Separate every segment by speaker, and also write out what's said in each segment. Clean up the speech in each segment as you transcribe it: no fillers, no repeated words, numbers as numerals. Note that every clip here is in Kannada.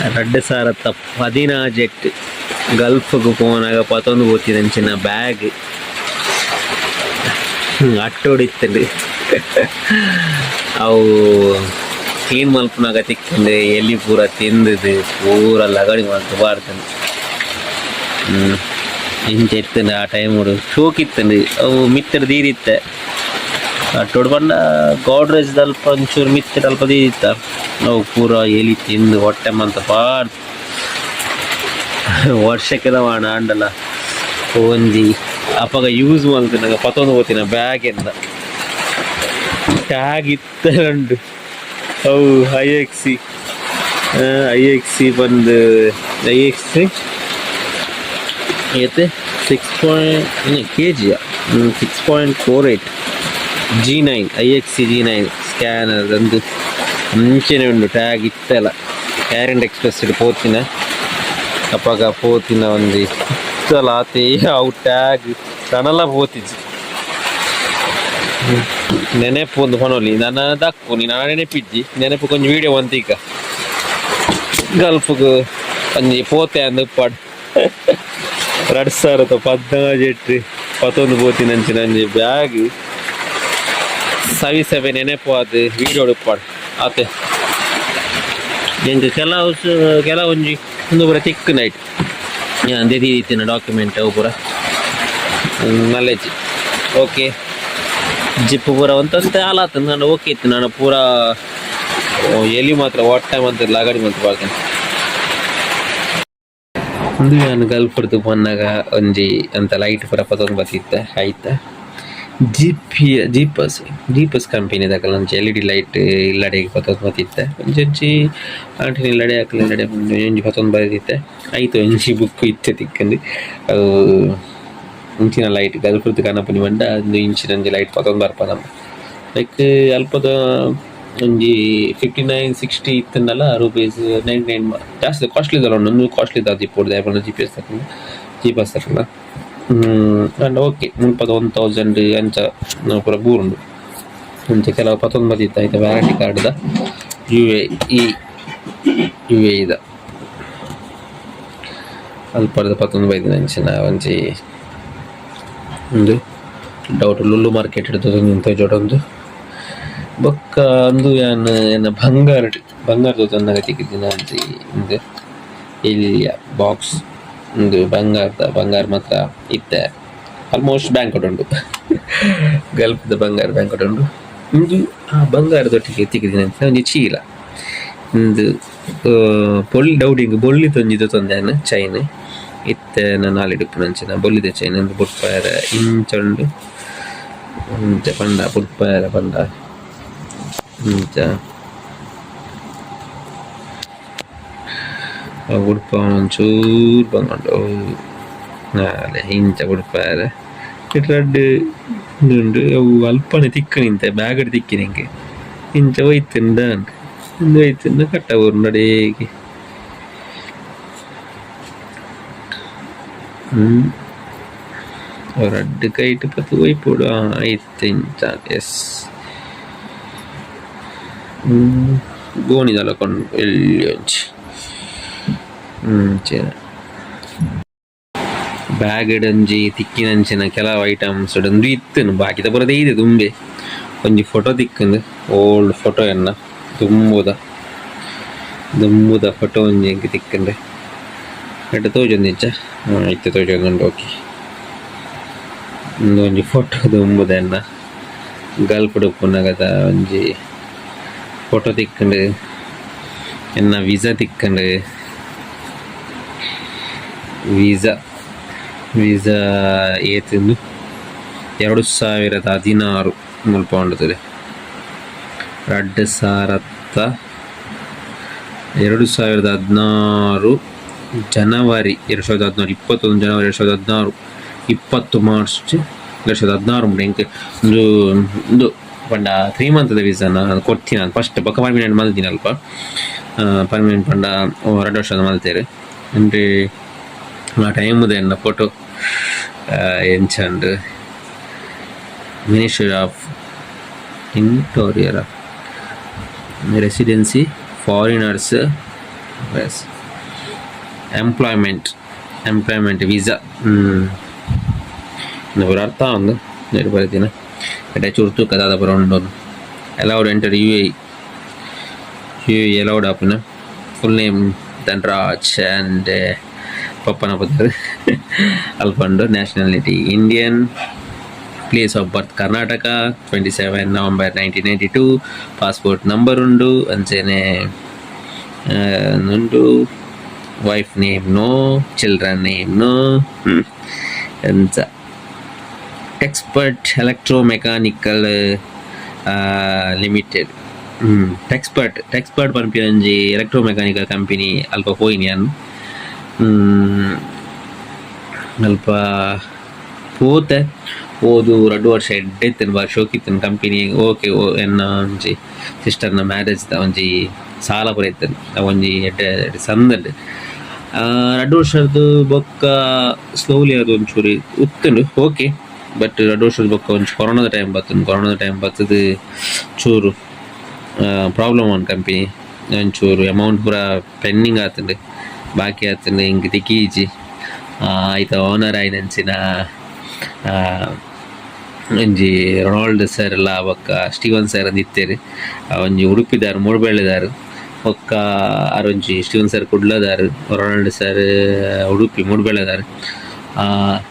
Speaker 1: 2017 ಗಲ್ಫ್ಗೆ ಪೋನಾಗ ಪತೊಂದು ಪೋತಿನಂಚಿನ ಬ್ಯಾಗ್ ಅಟ್ಟೊಡಿತ್ತಂಡು ಅವು ಕ್ಲೀನ್ ಮಲ್ಪನಾಗ ತಿಕ್ಕಂಡು ಎಲ್ಲಿ ಪೂರ ತಿಂದದು ಪೂರ ಲಗಡಿ ಮಲ್ತು ಬಾರ್ದಂಡು ಇಂಚ ಇತ್ತಂಡು ಆ ಟೈಮ್ ಶೋಕ್ ಇತ್ತಂಡು ಅವು ಮಿತ್ತಡ ದೀರಿತ್ತೆ ಅಟ್ಟೋಡು ಪಂಡ ಗೋಡ್ರೇಜ್ ಅಲ್ಪ ಒಂಚೂರು ಮಿತ್ತಡ ಅಲ್ಪ ದೀರಿತ್ತ ಅವು ಪೂರ ಎಲಿ ತಿಂದು ಹೊಟ್ಟೆ ಮಂತ ಪಾಡ್ದು ವರ್ಷಕ್ಕೆದ ಮಾಡ ಆಂಡಲ ಒಂಜಿ ಅಪ್ಪಗ ಯೂಸ್ ಮಲ್ತಿನಾಗ ಪತೊಂದು ಹೋತಿನ ಬ್ಯಾಗ್ ಎಂದ ಟ್ಯಾಗ್ ಇತ್ತಂಡು ಅವು ಐಎಕ್ಸಿ ಬಂದು ಐಎಕ್ಸಿ ಏತೆ 6 kg 6.48 G9 ಐಎಕ್ಸಿ G9 ಸ್ಕ್ಯಾನರ್ ಅಂದು ಮುಂಚೆನೇ ಉಂಡು ಟ್ಯಾಗ್ ಇತ್ತಲ್ಲ ಕ್ಯಾರೆಂಟ್ ಎಕ್ಸ್ಪ್ರೆಸ್ ಪೋತಿನ ಅಪ್ಪಗ ಪೋತಿನ ಒಂದು ಇತ್ತಲ್ಲ ಆತೆ ಅವು ಟ್ಯಾಗ್ ತನಲ ಪೋತಿಜಿ ನೆನಪು ಒಂದು ಹೊನೊಲಿ ನನ್ನ ದಕ್ಕು ನೀನು ನೆನಪಿಜ್ಜಿ ನೆನಪು ಕೊಂಚ ವೀಡಿಯೋ ಅಂತ ಈಗ ಗಲ್ಫ್ಗೆ ಒಂಜಿ ಪೋತೆ ಅಂದು ಪಡ್ 2017 ಪತೊಂದು ಪೋತಿನಂಚಿ ನಂಜಿ ಬ್ಯಾಗ್ ಸವಿ ನೆನಪು ಅದು ವೀಡಿಯೋ ಉಡುಪಾಡು ಆತೆ ಎಂಕ್ ಕೆಲವು ಒಂಜಿ ಒಂದು ಪೂರ ತಿಕ್ ನೈಟ್ ಅಂದೇದಿನ ಡಾಕ್ಯುಮೆಂಟ್ ಅವು ಪೂರ ನಲ್ಲೆಜ್ಜಿ ಓಕೆ ಜಿಪ್ಪು ಪೂರ ಒಂತಂತೆ ಆಲಾತ ನಾನು ಓಕೆ ಇತ್ತು ನಾನು ಪೂರ ಎಲಿ ಮಾತ್ರ ಹೊಟ್ಟೆ ಮಂತ ಲಗಡಿ ಮಂತ ಬಾಳ್ತೇನೆ ಒಂದು ನಾನು ಗಲ್ಫ್ದು ಬಂದಾಗ ಒಂಜಿ ಅಂತ ಲೈಟ್ ಪೂರ ಪತೊಂದು ಬತ್ತಿತ್ತೆ ಆಯ್ತಾ ಜೀಪಸ್ ಕಂಪೆನಿದಾಗಲ್ಲ ಒಂಚಿ LED ಲೈಟ್ ಇಲ್ಲಡೆಗೆ ಪತೊಂದು ಬತ್ತಿತ್ತೆ ಒಂಚಿ ಆಂಟಿನ ಇಲ್ಲಡೆ ಹಾಕಲಿ ಇಲ್ಲಡೆ ಒಂಜಿ ಪತೊಂದು ಬರೆದಿತ್ತೆ ಆಯ್ತು ಒಂಜಿ ಬುಕ್ ಇತ್ತೆ ತಿಕ್ಕಂದು ಅದು ಇಂಚಿನ ಲೈಟ್ ಗಲ್ಫ್ದು ಕನಪುನಿ ಬಂಡ ಒಂದು ಇಂಚಿನ ಒಂಜಿ ಲೈಟ್ ಪತೊಂದು ಬರ್ಪದಮ್ಮ ಲೈಕ್ ಅಲ್ಪದ ಒಂಜಿ 59-60 ಇತ್ತಂದಲ್ಲ ರೂಪೀಸ್ 99 ಜಾಸ್ತಿ ಕಾಸ್ಟ್ಲಿ ಇದಲ್ಲ ಒಂದು ಕಾಸ್ಟ್ಲಿ ಇದ್ದಾವೆ ಇಪ್ಪೊಡ್ದು ಯಾವಾಗ ಜೀಪಸ್ ತಕ್ಕಲ್ಲ ಅಂಡ್ ಓಕೆ ಮುಲ್ಪದ 1000 ಅಂಚ ಪೂರ ಬೂರುಂಡು ಅಂಚ ಕೆಲವು ಪತೊಂದು ಬದಿತ್ತ ಆಯ್ತು ವ್ಯಾರಂಟಿ ಕಾರ್ಡ್ದ UAE ಇದ ಅಲ್ಪದ ಪತೊಂದು ಬೈದಿನ ಅಂಚಿನ ಒಂಜಿ ಒಂದು ಡೌಟ್ ಲುಲ್ಲು ಮಾರ್ಕೆಟ್ ಹಿಡಿದು ನಿಂತ ಜೋಡೊಂದು ಬೊಕ್ಕ ಅಂದು ಏನ ಬಂಗಾರದ ತಂದಾಗ ತಿಕ್ಕಿದ್ದಿನ ಅಂಚಿ ಇಂದು ಇಲ್ಲಿಯ ಬಾಕ್ಸ್ ಒಂದು ಬಂಗಾರ ಮಾತ್ರ ಇತ್ತೆ ಆಲ್ಮೋಸ್ಟ್ ಬ್ಯಾಂಕ್ ಉಂಟು ಗಲ್ಫ್ದ ಬಂಗಾರ ಬ್ಯಾಂಕ್ ಉಂಟು ಇಂದು ಆ ಬಂಗಾರದೊಟ್ಟಿಗೆ ತಿಕ್ಕಿದ್ದೀನಿ ಅಂತ ಒಂದು ಚೀಲ ಒಂದು ಡೌಟಿಂಗ್ ಬೊಳ್ಳಿ ತೊಂದಿದ್ದು ತೊಂದೇನು ಚೈನ್ ಇತ್ತೆ ನಾನು ನಾಲಿಡುಪ್ಪು ನಂಚಿನ ಬೊಳ್ಳಿದ ಚೈನ್ ಒಂದು ಬುಟ್ಪಾಯರ ಇಂಚುಂಡು ಇಂಚ ಪಂಡ ಬುಟ್ಪಾಯರ ಪಂಡ ಇಂಚ ಉಡುಪ ಒಂಚೂರು ಬಂದು ಅಲ್ಲೇ ಇಂಚ ಉಡುಪಾಯರ ಇಟ್ರಡ್ಡು ಉಂಡು ಅವು ಅಲ್ಪನೆ ತಿಕ್ಕ ನಿಂತೆ ಬ್ಯಾಗಡ್ ತಿಕ್ಕಿ ನಿಂಗೆ ಇಂಚ ಒಯ್ತಿಂಡ ಒಂದು ಒಯ್ತಿಂದ ಕಟ್ಟ ಊರು ನಡೇಗೆ ಅವರಡ್ಡು ಕೈಟ್ ಪತ್ತು ಒಯ್ಪೋಡು ಆಯ್ತು ಇಂಚ ಎಸ್ ಗೋಣಿದಲ್ಲ ಕೊಂಡು ಎಲ್ಲಿ ಒಂಚಿ ಬ್ಯಾಗ್ ಒಂಜಿ ತಿಕ್ಕಿನಂಚಿನ ಕೆಲವು ಐಟಮ್ಸ್ ಒಂದು ಇತ್ತನು ಬಾಕಿದ ಬರೋದೇ ಇದೆ ತುಂಬೆ ಒಂಜಿ ಫೋಟೋ ತಿಕ್ಕಂದು ಓಲ್ಡ್ ಫೋಟೋ ಎನ್ನ ದುಂಬುದ ಫೋಟೋ ಒಂಜಿ ಎಂಗೆ ತಿಕ್ಕಂಡೆ ಎಡ್ಡೆ ತೋಜೊಂದು ಇಂಚ ಇತ್ತೆ ತೋಜೊಂದುಂಡು ಓಕೆ ಒಂಜಿ ಫೋಟೋ ದುಂಬುದ ಎನ್ನ ಗಲ್ಫ್ ಡುಪ್ಪುನಗದ ಒಂಜಿ ಫೋಟೋ ತಿಕ್ಕಂಡು ಎನ್ನ ವೀಸಾ ತಿಕ್ಕಂಡು ವೀಸಾ ಏತಿಂದು 2016 ಮುಲ್ಪ ಉಂಡುತ್ತದೆ 2016 ಜನವರಿ 2016 21 ಜನವರಿ 2016 20 ಮಾರ್ಚ್ 2016 ಮುಂದೆ ಇಂಕೆ ಒಂದು ಪಂಡ 3 ಮಂತ್ದ ವೀಸಾನ ಕೊಡ್ತೀನಿ ನಾನು ಫಸ್ಟ್ ಬೊಕ್ಕ ಪರ್ಮಿನೆಂಟ್ ಮಲ್ತೀನಿ ಅಲ್ಪ ಪರ್ಮಿನೆಂಟ್ ಪಂಡ 2 ವರ್ಷದ ಮಲ್ತೇರೆ ಅಂದರೆ ಆ ಟೈಮುದ ಎನ್ನ ಫೋಟೋ ಎಂಚಂಡು ministry of interior residency foreigners employment visa ಒಂದು ಅರ್ಥ ಒಂದು ನೆಟ್ಟು ಬರ್ತೀನಿ ಎಡೆ ಚುರ್ತು ಕದಾದ ಬರ ಉಂಡು ಅಲೌಡ್ ಎಂಟರ್ ಯು ಅಲೌಡ್ ಆಪನ ಫುಲ್ ನೇಮ್ ಧನ್ರಾಜ್ ಆ್ಯಂಡ್ ಪಪ್ಪನ ಪತ್ರ ಅಲ್ಪಂಡು nationality Indian place of birth Karnataka 27 November 1992 passport number ಉಂಡು ಅಂಚೆನೆ ಉಂಡು wife name no children name no ಎಂತ ಎಕ್ಸ್ಪರ್ಟ್ ಎಲೆಕ್ಟ್ರೋಮೆಕಾನಿಕಲ್ ಲಿಮಿಟೆಡ್ ಟೆಕ್ಸ್ಪರ್ಟ್ ಪನ್ಪಿ ಒಂಜಿ ಎಲೆಕ್ಟ್ರೋಮೆಕಾನಿಕಲ್ ಕಂಪನಿ ಅಲ್ಪ ಪೋಯಿನಿ ಅನ್ನು ಅಲ್ಪ ಪೋತೆ ಓದು 2 ವರ್ಷ ಎಡ್ಡೆತ್ತೇನು ಬಾರಿ ಶೋಕಿತ್ತೇನು ಕಂಪನಿ ಓಕೆ ಎನ್ನ ಒಂಜಿ ಸಿಸ್ಟರ್ನ ಮ್ಯಾರೇಜ್ದ ಒಂಜಿ ಸಾಲ ಪುರೈತೇನೆ ಒಂಜಿ ಎಡ್ಡೆ ಸಂದಡ್ 2 ವರ್ಷದ್ದು ಬೊಕ್ಕ ಸ್ಲೋಲಿ ಅದು ಒಂಚೂರು ಉತ್ತುಂಡು ಓಕೆ ಬಟ್ 2 ವರ್ಷದ ಬೊಕ್ಕ ಒಂಚೂರು ಕೊರೋನಾದ ಟೈಮ್ ಬರ್ತದೆ ಚೂರು ಪ್ರಾಬ್ಲಮ್ ಆನ್ ಕಂಪನಿ ಒಂಚೂರು ಅಮೌಂಟ್ ಪೂರ ಪೆಂಡಿಂಗ್ ಆತುಂಡು ಬಾಕಿ ಆತುಂಡು ಹಿಂಗೆ ತಿಕ್ಕೀಜಿ ಆಯ್ತು ಓನರ್ ಆಯ್ನಂಚಿನ ಒಂಜಿ ರೊನಾಲ್ಡ್ ಸರ್ ಎಲ್ಲ ಬೊಕ್ಕ ಸ್ಟೀವನ್ ಸರ್ ಅಂದ್ ಇತ್ತೇರು ಒಂಜಿ ಉಡುಪಿದಾರು ಮೂಡುಬೆಳ್ಳೆದಾರು ಬೊಕ್ಕ ಅರೊಂಜಿ ಸ್ಟೀವನ್ ಸರ್ ಕುಡ್ಲದಾರು ರೊನಾಲ್ಡ್ ಸರ್ ಉಡುಪಿ ಮೂಡುಬೆಳ್ಳೆದಾರು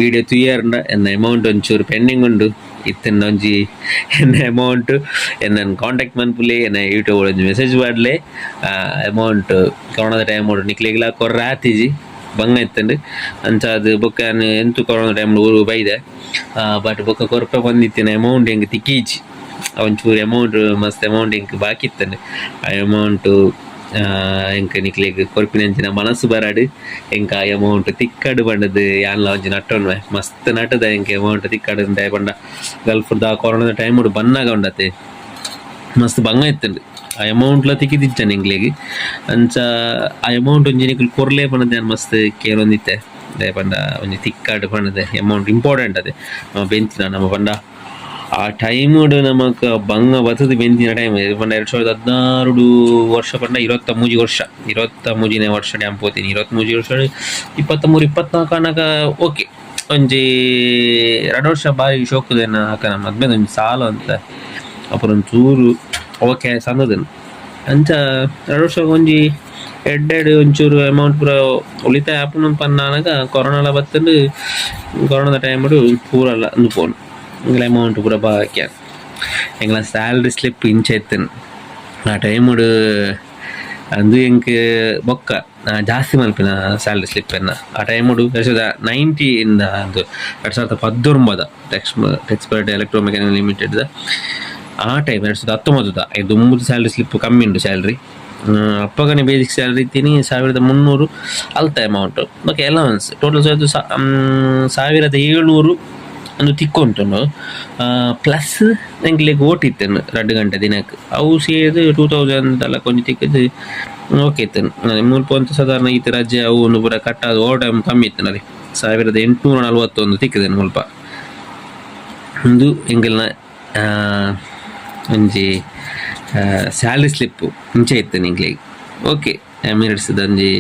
Speaker 1: ವೀಡಿಯೋ ತುಯ್ಯಾರ್ಂಡ ಎನ್ನ ಅಮೌಂಟ್ ಒಂಚೂರು ಪೆಂಡಿಂಗ್ ಉಂಡು ಇತ್ತನ್ನ ಒಂಜಿ ಎನ್ನ ಅಮೌಂಟ್ ಎನ್ನ ಕಾಂಟ್ಯಾಕ್ಟ್ ಮನ್ಪುಲೆ ಎನ್ನ ಯೂಟ್ಯೂಬ್ ಒಂಜಿ ಮೆಸೇಜ್ ಮಾಡ್ಲೆ ಅಮೌಂಟ್ ಕೊರೋನಾದ ಟೈಮ್ ನಿಕ್ಲಿಗ್ಲ ಕೊರ್ರ ಆತಿಜಿ ಬಂಗ ಇತ್ತಂಡು ಅಂಚ ಅದು ಬೊಕ್ಕ ಎಂತು ಕೊರೋನಾ ಟೈಮ್ ಊರು ಬೈದೆ ಬಟ್ ಬೊಕ್ಕ ಕೊರಪೆ ಬಂದಿತ್ತಿನ ಅಮೌಂಟ್ ಹೆಂಗೆ ತಿಕ್ಕೀಜಿ ಒಂಚೂರು ಅಮೌಂಟ್ ಮಸ್ತ್ ಅಮೌಂಟ್ ಹೆಂಗೆ ಬಾಕಿ ಇತ್ತಂಡು ಆ ಅಮೌಂಟು ಎಂಕ ನಿಕ್ಲಿಗೆ ಕೊರ್ಪಿನಂಚಿನ ಮನಸ್ಸು ಬರಾಡು ಎಂಕ ಆ ಅಮೌಂಟ್ ತಿಕ್ಕಡು ಬಂಡದು ಯಾನ್ಲ ಒಂಜಿ ನಟ್ಟೊನ್ವೆ ಮಸ್ತ್ ನಟದ ಎಂಕೆ ಅಮೌಂಟ್ ತಿಕ್ಕಡು ಉಂಡೆ ಬಂಡ ಗಲ್ಫ್ದ ಕೊರೋನಾದ ಟೈಮ್ ಬನ್ನಾಗ ಉಂಡತೆ ಮಸ್ತ್ ಬಂಗ ಇತ್ತಂಡು ಆ ಅಮೌಂಟ್ಲ ತಿಕ್ಕಿದಿಚ್ಚಾನೆ ಎಂಗ್ಲಿಗೆ ಅಂಚ ಆ ಅಮೌಂಟ್ ಒಂಜಿ ನಿಕ್ಲು ಕೊರ್ಲೆ ಪಣದೆ ಮಸ್ತ್ ಕೇರೊಂದಿತ್ತೆ ಅದೇ ಪಂಡ ಒಂಜಿ ತಿಕ್ಕಾಡು ಪಣದೆ ಅಮೌಂಟ್ ಇಂಪಾರ್ಟೆಂಟ್ ಅದೇ ನಮ್ಮ ಬೆಂತಿನ ನಮ್ಮ ಪಂಡ ಆ ಟೈಮ್ ನಮಕ್ ಬಂಗ ಬತ್ತದ ಬೆಂತಿನ ಟೈಮ್ ಪಂಡ 2016 ವರ್ಷ ಪಂಡ 23 ವರ್ಷ ಡ್ಯಾಮ್ ಪೋತೀನಿ 23 ವರ್ಷ 23-24 ಅನಕ ಓಕೆ ಒಂಜಿ 2 ವರ್ಷ ಬಾರಿ ಶೋಕದೇನ ಆಕ ನಮ್ಮ ಮದ್ಮೇಲೆ ಒಂಜಿ ಸಾಲು ಅಂತ ಅಪರ ಒಂಚೂರು ಓಕೆ ಸಂದದನು ಅಂಚ 2 ವರ್ಷ ಒಂಜಿ ಎಡ್ಡೆಡು ಒಂಚೂರು ಅಮೌಂಟ್ ಪೂರ ಉಳಿತಾಯ ಆಪುನ ಪನ್ನಾನಾಗ ಕೊರೋನಾಲ ಬತ್ತಂಡು ಕೊರೋನಾದ ಟೈಮ್ ಪೂರಲ್ಲ ಅಂದುಪೋನು ಎಂಗ್ಲ ಅಮೌಂಟ್ ಪೂರ ಬಾಕಿ ಎಂಗ್ಲ ಸ್ಯಾಲ್ರಿ ಸ್ಲಿಪ್ ಇಂಚೆ ಎತ್ತನು ಆ ಟೈಮ್ ಅಂದು ಎಂಕ್ ಬೊಕ್ಕ ಜಾಸ್ತಿ ಮಲ್ಪಿನ ಸ್ಯಾಲ್ರಿ ಸ್ಲಿಪ್ ಎನ್ನ ಆ ಟೈಮ್ 1990 ಇಂದ ಅದು 2019 ಟೆಕ್ಸ್ಪರ್ಟ್ ಎಲೆಕ್ಟ್ರೋಮೆಕಾನಿಕಲ್ ಲಿಮಿಟೆಡ್ ಆ ಟೈಮ್ 2019 ಇದು 3 ಸ್ಯಾಲ್ರಿ ಸ್ಲಿಪ್ ಕಮ್ಮಿ ಉಂಟು ಸ್ಯಾಲ್ರಿ ಅಪ್ಪಗನೆ ಬೇಸಿಕ್ ಸ್ಯಾಲ್ರಿ ಇತ್ತೀನಿ 1300 ಅಲ್ತ ಅಮೌಂಟ್ ಓಕೆ ಅಲವನ್ಸ್ ಟೋಟಲ್ 1700 ಒಂದು ತಿಕ್ಕೊಂಟು ಪ್ಲಸ್ ನಂಗೆ ಓಟಿತ್ತೇನು 2 ಗಂಟೆ ದಿನಕ್ಕೆ ಅವು ಸೇರಿದು 2000 ಅಲ್ಲ ಕೊಂಚ ತಿಕ್ಕದು ಓಕೆ ಇತ್ತೇನು ಮುಲ್ಪ ಸಾಧಾರಣ ಈತ ರಜೆ ಅವು ಒಂದು ಪೂರ ಕಟ್ಟಾದ ಓವರ್ ಟೈಮ್ ಕಮ್ಮಿ ಇತ್ತು ಅದೇ 1841 ತಿಕ್ಕದೇನು ಮುಲ್ಪ ಒಂದು ಎಂಗೆಲ್ಲ ಒಂಜಿ ಸ್ಯಾಲ್ರಿ ಸ್ಲಿಪ್ಪು ಮುಂಚೆ ಇತ್ತು ನಿಂಗ್ಲಿಗೆ ಓಕೆ ಮಿನಿಟ್ಸ್ದು ಒಂಜಿ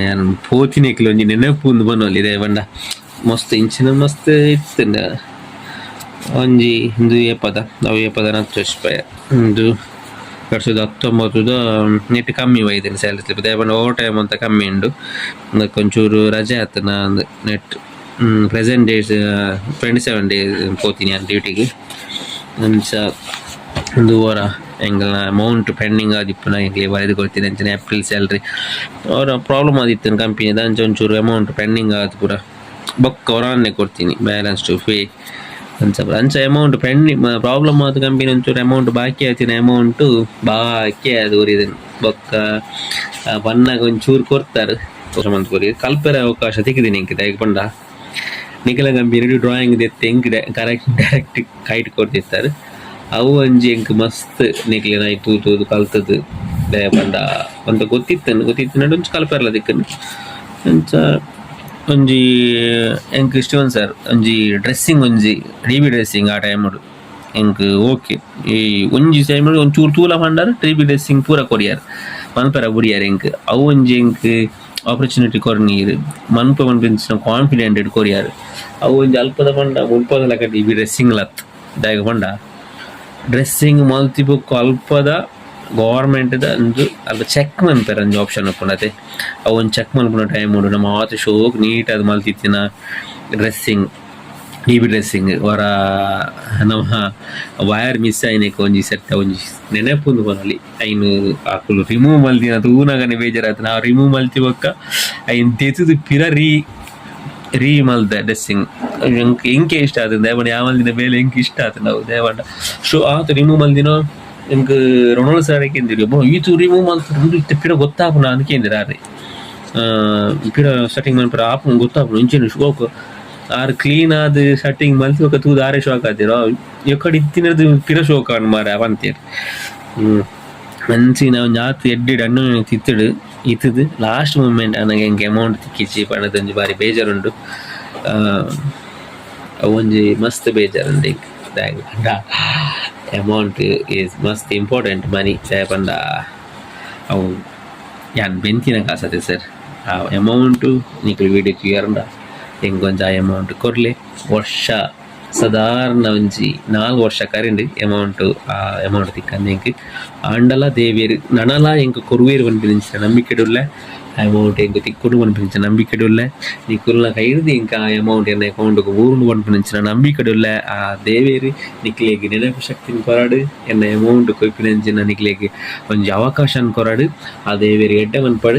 Speaker 1: ಏನು ಪೋತಿನಿಕ್ಲಿ ಒಂಜಿ ನೆನಪು ಒಂದು ಬನ್ನೋಲ್ಲಿ ಇದೆ ಬಂಡ ಮಸ್ತ್ ಇಂಚಿನ ಮಸ್ತ್ ಇತ್ತು ಒಂಜಿ ಇಂದು ಎಪ್ಪದ ರೂಪಾಯಿ ಒಂದು 2019 ನೆಟ್ ಕಮ್ಮಿ ಒಯ್ದೇನೆ ಸ್ಯಾಲ್ರಿ ಸ್ಲಿಪ್ ದೇವಣ್ಣ ಓವರ್ ಟೈಮ್ ಅಂತ ಕಮ್ಮಿ ಉಂಡು ಅದಕ್ಕೆ ಒಂಚೂರು ರಜೆ ಆಯ್ತು ನಾನು ನೆಟ್ ಪ್ರೆಸೆಂಟ್ ಡೇಸ್ 27 ಡೇಸ್ ಹೋಗ್ತೀನಿ ನಾನು ಡ್ಯೂಟಿಗೆ ಅಂಚ ಒಂದು ವಾರ ಎಂಗಲ್ ಅಮೌಂಟ್ ಪೆಂಡಿಂಗ್ ಆದಿಪ್ಪು ನಾ ಎಂಗ್ಲಿ ಬರೆದು ಕೊಡ್ತೀನಿ ಅಂಚನೆ ಏಪ್ರಿಲ್ ಸ್ಯಾಲ್ರಿ ಅವರ ಪ್ರಾಬ್ಲಮ್ ಆದಿತ್ತು ಕಂಪನಿದ ಅಂಚೆ ಒಂಚೂರು ಅಮೌಂಟ್ ಪೆಂಡಿಂಗ್ ಆದ ಪೂರ ಬೊಕ್ಕ ಅವರನ್ನೇ ಕೊಡ್ತೀನಿ ಬ್ಯಾಲೆನ್ಸ್ ಟು ಪೇ ಅಂಚ ಅಮೌಂಟ್ ಪೆಂಡಿಂಗ್ ಪ್ರಾಬ್ಲಮ್ ಆದ ಕಂಪನಿ ಒಂಚೂರು ಅಮೌಂಟ್ ಬಾಕಿ ಆಯ್ತಿನ ಅಮೌಂಟು ಬಾಕಿ ಅದು ಉರಿದನು ಬೊಕ್ಕ ಬನ್ನಾಗ ಒಂಚೂರು ಕೊಡ್ತಾರೆ ಮಂತ್ ಕೊರಿ ಕಲ್ಪರೆ ಅವಕಾಶ ತೆಗೆದೀನಿ ಇಂಕ ತೆಗೆ ಪಂಡ ನಿಖಲ ಕಂಪನಿ ಡ್ರಾಯಿಂಗ್ ಎತ್ತಿ ಹೆಂಗೆ ಡೈರೆಕ್ಟ್ ಕೈಟ್ ಕೊಡ್ತಿರ್ತಾರೆ ಅವು ಒಂಜಿ ಎಂಕ್ ಮಸ್ತ್ ನಿಕ್ಲಿನ ತೂದು ಕಲ್ತದ್ದು ದಯ ಪಂಡ ಅಂತ ಗೊತ್ತಿತ್ತು ನಡು ಒಂಚು ಕಲ್ಪೆರ್ಲ ದಿಕ್ಕನು ಅಂಚ ಒಂಜಿ ಎಂಕ್ ಸ್ಟೀವನ್ ಸರ್ ಒಂಜಿ ಡ್ರೆಸ್ಸಿಂಗ್ ಒಂಜಿ ಡಿ.ಬಿ ಡ್ರೆಸ್ಸಿಂಗ್ ಆ ಟೈಮ್ ಎಂಕ್ ಓಕೆ ಈ ಒಂಜಿ ಟೈಮ್ ಒಂಚೂರು ತೂಲ ಪಂಡಾರ ಡಿ.ಬಿ ಡ್ರೆಸ್ಸಿಂಗ್ ಪೂರ ಕೊರಿಯಾರ್ ಮನ್ಪೆರ ಬುಡಿಯಾರ್ ಎಂಕ್ ಅವು ಒಂಜಿ ಎಂಕ್ ಆಪರ್ಚುನಿಟಿ ಕೊರ್ನೀರು ಮನ್ಪು ಮನ್ಪಿನ ಕಾನ್ಫಿಡೆಂಟೆಡ್ ಕೊರಿಯಾರು ಅವು ಒಂಜಿ ಅಲ್ಪದ ಪಂಡ ಮುಲ್ಪದ ಲಕಟಿ ಇವಿ ಡ್ರೆಸ್ಸಿಂಗ್ ಲತ್ ದಾಯಗ ಪಂಡ ಡ್ರೆಸ್ಸಿಂಗ್ ಮಲ್ತಿಪೊಕ್ಕು ಅಲ್ಪದ ಗೌರ್ಮೆಂಟ್ದ ಅಂದು ಅಲ್ಪ ಚೆಕ್ ಮನ್ಪೆರ್ ಅಂಜಿ ಆಪ್ಷನ್ ಉಪ್ಪುಂಡತೆ ಅವು ಒಂದು ಚೆಕ್ ಮನ್ಪುನ ಟೈಮ್ ಉಂಡು ನಮ್ಮ ಆತ ಶೋಕ್ ನೀಟಾದ ಮಲ್ತಿತ್ತಿನ ಡ್ರೆಸ್ಸಿಂಗ್ ಟಿವಿ ಡ್ರೆಸ್ಸಿಂಗ್ ವರ ನಮ್ಮ ವಯರ್ ಮಿಸ್ ಆಯ್ನಕ್ಕೆ ಒಂಜಿ ಸೆಟ್ ಒಂಜಿ ನೆನಪುಂದು ಕೊನೊಲಿ ಐನು ಆಕುಲು ರಿಮೂವ್ ಮಲ್ತಿನ ತೂನಗನೆ ಬೇಜಾರಾಯ್ತು ನಾವು ರಿಮೂವ್ ಮಲ್ತಿ ಬೊಕ್ಕ ಐನ್ ತೆತ್ತುದು ಪಿರ ರೀ ಮಲ್ದ ಡ್ರೆಸ್ಸಿಂಗ್ ಎಂಕೆ ಇಷ್ಟ ಆತದ ದೇವಣ್ಣ ಯಾವ ಮಲ್ದಿನ ಬೇಲೆ ಎಂಕೆ ಇಷ್ಟ ಆತ ನಾವು ದೇವಣ್ಣ ಶೋ ಆತ ರಿಮೂವ್ ಮಲ್ದಿನೋ ಎಂಕ್ ರೊನಾಲ್ಡ್ ಸರ್ ಕೇಂದಿರಿ ಈತು ರಿಮೂವ್ ಮಲ್ತು ಇತ್ತ ಪಿರ ಗೊತ್ತಾಪುನ ಅಂತ ಕೇಂದಿರಾರಿ ಪಿರ ಸೆಟ್ಟಿಂಗ್ ಮನ್ಪರ ಆಪುನ ಗೊತ್ತಾಪುನ ಇಂಚೆನು ಶೋಕ್ ಆರು ಕ್ಲೀನ್ ಆದ ಸೆಟ್ಟಿಂಗ್ ಮಲ್ತಿ ఒక ತೂದು ಆರೇ ಶೋಕ್ ಆದಿರೋ ಎಕ್ಕಡಿ ಇತ್ತಿನದು ಪಿರ ಶೋಕ್ ಅನ್ ಮಾರ ಅವಂತೀರಿ ಮಂಚಿ ನಾವು ಜಾತ್ ಎಡ್ಡಿಡ್ ಅಣ್ಣು ತಿತ್ತಡು ಇತ್ತದು ಲಾಸ್ಟ್ ಮೂಮೆಂಟ್ ನನಗೆ ಹೆಂಗೆ ಅಮೌಂಟ್ ತಿಕ್ಕಿಚ್ಚಿ ಪಣದೊಂಜಿ ಬಾರಿ ಬೇಜಾರುಂಡು ಒಂಜಿ ಮಸ್ತ್ ಬೇಜಾರುಂಡು ದಾಯಗ ಪಂಡ ಅಮೌಂಟ್ ಈಸ್ ಮಸ್ತ್ ಇಂಪಾರ್ಟೆಂಟ್ ಮನಿ ದಾಯ ಪಂಡ ಅವು ಯಾನ್ ಬೆಂತಿನ ಕಾಸತೆ ಸರ್ ಆ ಅಮೌಂಟು ನಿಖಲ್ ವೀಡಿಯೋ ಕ್ಲಿಯರ್ಂಡ ಹೆಂಗೊಂದು ಆ ಅಮೌಂಟ್ ಕೊರಲಿ ವರ್ಷ ಸಾಧಾರಣ ಒಂಜಿ 4 ವರ್ಷ ಕರೆಂಡು ಆ ಅಮೌಂಟ್ ತಿಕ್ಕಂದು ಎಂಕ್ ಆಂಡಲ ದೇವೇರು ನನಲ ಎಂಕ್ ಕೊರುವೇರು ಪನ್ಪಿನಿಂಚಿನ ನಂಬಿಕೆಡುಲ್ಲೆ ಅಮೌಂಟ್ ಎಂಕ್ ತಿಕ್ಕುಡು ಪನ್ಪಿನಿಂಚಿನ ನಂಬಿಕೆಡುಲ್ಲೆ ನಿಕುಲ್ನ ಕೈರ್ದು ಎಂಕ್ ಆ ಅಮೌಂಟ್ ಎನ್ನ ಅಕೌಂಟ್ಗೆ ಊರುಂಡು ಪನ್ಪಿನಿಂಚಿನ ನಂಬಿಕೆಡುಲ್ಲೆ ಆ ದೇವೇರು ನಿಕ್ಲೆಗ್ ನೆನಪು ಶಕ್ತಿನ ಕೊರಡು ಎನ್ನ ಅಮೌಂಟ್ ಕೊಯ್ಪಿನಂಚಿನ ನಿಕ್ಲೆಗ್ ಒಂಜಿ ಅವಕಾಶನ್ ಕೊರಡು ಆ ದೇವೇರು ಎಡ್ಡೆ ಮನ್ಪಡು.